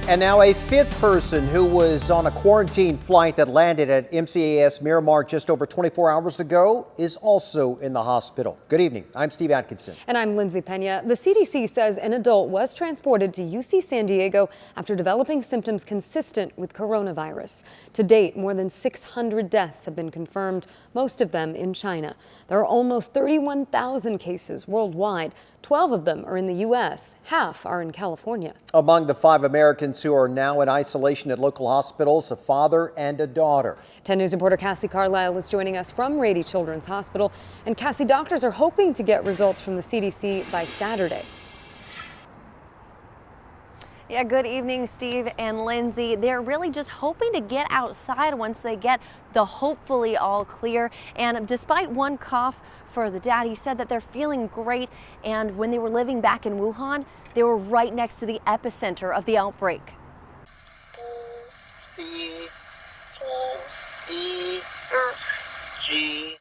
And now a fifth person who was on a quarantine flight that landed at MCAS Miramar just over 24 hours ago is also in the hospital. Good evening. I'm Steve Atkinson. And I'm Lindsay Pena. The CDC says an adult was transported to UC San Diego after developing symptoms consistent with coronavirus. To date, more than 600 deaths have been confirmed, most of them in China. There are almost 31,000 cases worldwide. 12 of them are in the U.S. Half are in California. Among the 5 Americans who are now in isolation at local hospitals, a father and a daughter. 10 News reporter Cassie Carlisle is joining us from Rady Children's Hospital. And Cassie, doctors are hoping to get results from the CDC by Saturday. Yeah, good evening, Steve and Lindsay. They're really just hoping to get outside once they get the hopefully all clear. And despite one cough for the dad, he said that they're feeling great. And when they were living back in Wuhan, they were right next to the epicenter of the outbreak.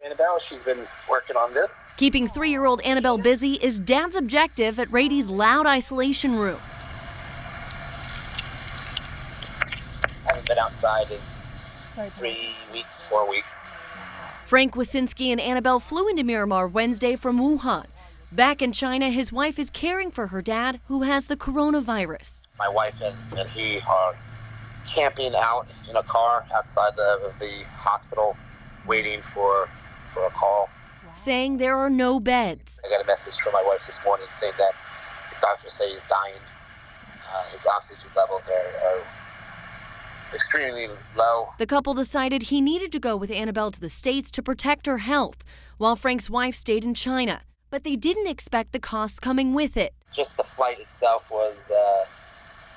Annabelle, she's been working on this. Keeping 3-year-old Annabelle busy is dad's objective at Rady's loud isolation room. Haven't been outside in 4 weeks. Frank Wasinski and Annabelle flew into Miramar Wednesday from Wuhan. Back in China, his wife is caring for her dad, who has the coronavirus. My wife and he are camping out in a car outside of the hospital, waiting for a call. Saying there are no beds. I got a message from my wife this morning saying that the doctors say he's dying. His oxygen levels are extremely low. The couple decided he needed to go with Annabelle to the States to protect her health, while Frank's wife stayed in China. But they didn't expect the costs coming with it. Just the flight itself was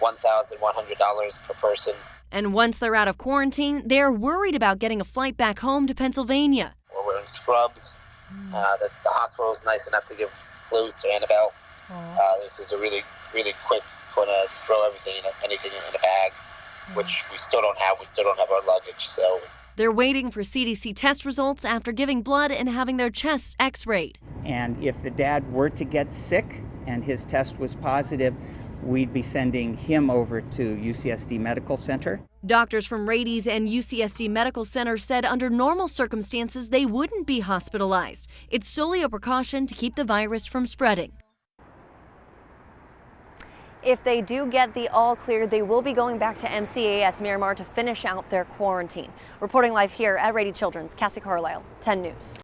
$1,100 per person. And once they're out of quarantine, they're worried about getting a flight back home to Pennsylvania. We're wearing scrubs. The hospital is nice enough to give clothes to Annabelle. This is a really quick going to throw anything in a bag, which we still don't have. We still don't have our luggage. So they're waiting for CDC test results after giving blood and having their chests x-rayed. And if the dad were to get sick and his test was positive, we'd be sending him over to UCSD Medical Center. Doctors from Rady's and UCSD Medical Center said under normal circumstances they wouldn't be hospitalized. It's solely a precaution to keep the virus from spreading. If they do get the all clear, they will be going back to MCAS Miramar to finish out their quarantine. Reporting live here at Rady Children's, Cassie Carlisle, 10 News.